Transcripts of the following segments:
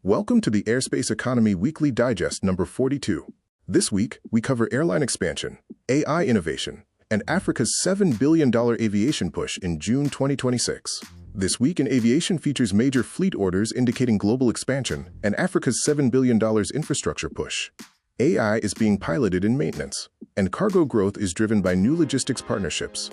Welcome to the Airspace Economy Weekly Digest number 42. This week, we cover airline expansion, AI innovation, and Africa's $7 billion aviation push in June 2026. This Week in Aviation features major fleet orders indicating global expansion and Africa's $7 billion infrastructure push. AI is being piloted in maintenance, and cargo growth is driven by new logistics partnerships.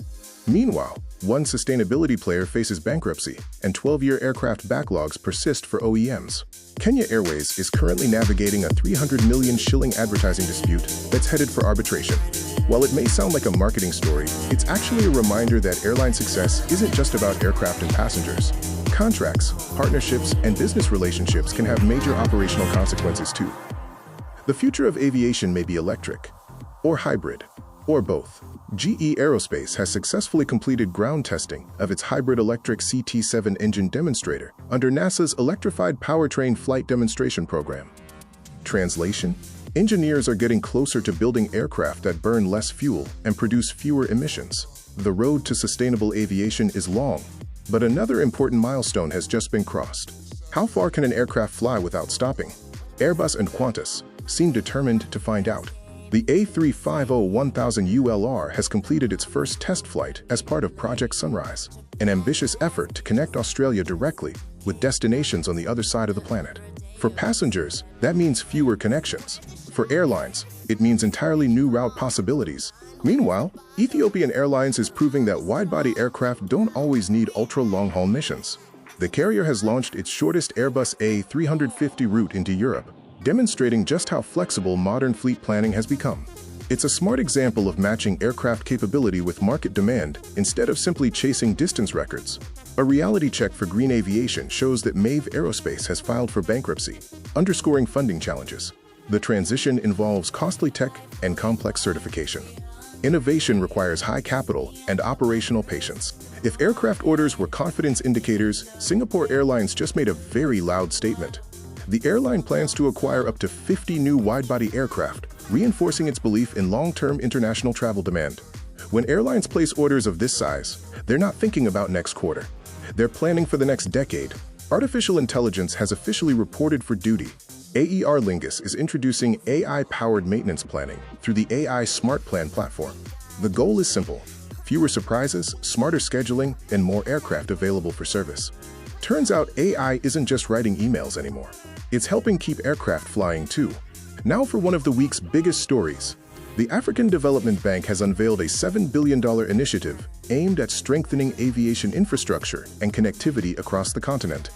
Meanwhile, one sustainability player faces bankruptcy, and 12-year aircraft backlogs persist for OEMs. Kenya Airways is currently navigating a 300 million shilling advertising dispute that's headed for arbitration. While it may sound like a marketing story, it's actually a reminder that airline success isn't just about aircraft and passengers. Contracts, partnerships, and business relationships can have major operational consequences too. The future of aviation may be electric, or hybrid, or both. GE Aerospace has successfully completed ground testing of its hybrid electric CT-7 engine demonstrator under NASA's Electrified Powertrain Flight Demonstration Program. Translation: engineers are getting closer to building aircraft that burn less fuel and produce fewer emissions. The road to sustainable aviation is long, but another important milestone has just been crossed. How far can an aircraft fly without stopping? Airbus and Qantas seem determined to find out. The A350-1000 has completed its first test flight as part of Project Sunrise, an ambitious effort to connect Australia directly with destinations on the other side of the planet. For passengers, that means fewer connections. For airlines, it means entirely new route possibilities. Meanwhile, Ethiopian Airlines is proving that widebody aircraft don't always need ultra-long-haul missions. The carrier has launched its shortest Airbus A350 route into Europe, demonstrating just how flexible modern fleet planning has become. It's a smart example of matching aircraft capability with market demand instead of simply chasing distance records. A reality check for green aviation shows that Maeve Aerospace has filed for bankruptcy, underscoring funding challenges. The transition involves costly tech and complex certification. Innovation requires high capital and operational patience. If aircraft orders were confidence indicators, Singapore Airlines just made a very loud statement. The airline plans to acquire up to 50 new widebody aircraft, reinforcing its belief in long-term international travel demand. When airlines place orders of this size, they're not thinking about next quarter. They're planning for the next decade. Artificial intelligence has officially reported for duty. Aer Lingus is introducing AI-powered maintenance planning through the AI Smart Plan platform. The goal is simple: fewer surprises, smarter scheduling, and more aircraft available for service. Turns out AI isn't just writing emails anymore. It's helping keep aircraft flying too. Now for one of the week's biggest stories. The African Development Bank has unveiled a $7 billion initiative aimed at strengthening aviation infrastructure and connectivity across the continent.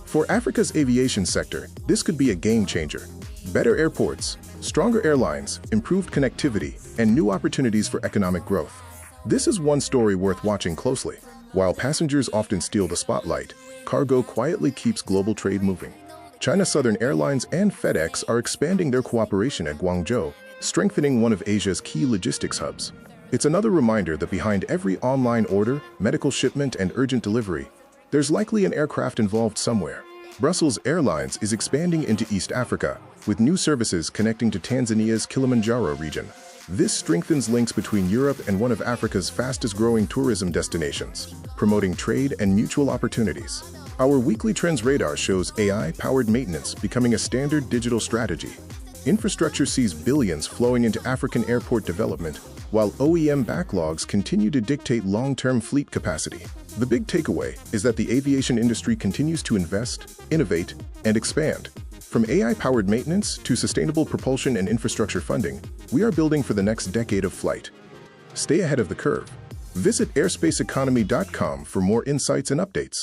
For Africa's aviation sector, this could be a game changer. Better airports, stronger airlines, improved connectivity, and new opportunities for economic growth. This is one story worth watching closely. While passengers often steal the spotlight, cargo quietly keeps global trade moving. China Southern Airlines and FedEx are expanding their cooperation at Guangzhou, strengthening one of Asia's key logistics hubs. It's another reminder that behind every online order, medical shipment, and urgent delivery, there's likely an aircraft involved somewhere. Brussels Airlines is expanding into East Africa, with new services connecting to Tanzania's Kilimanjaro region. This strengthens links between Europe and one of Africa's fastest-growing tourism destinations, promoting trade and mutual opportunities. Our weekly trends radar shows AI-powered maintenance becoming a standard digital strategy. Infrastructure sees billions flowing into African airport development, while OEM backlogs continue to dictate long-term fleet capacity. The big takeaway is that the aviation industry continues to invest, innovate, and expand. From AI-powered maintenance to sustainable propulsion and infrastructure funding, we are building for the next decade of flight. Stay ahead of the curve. Visit airspaceeconomy.com for more insights and updates.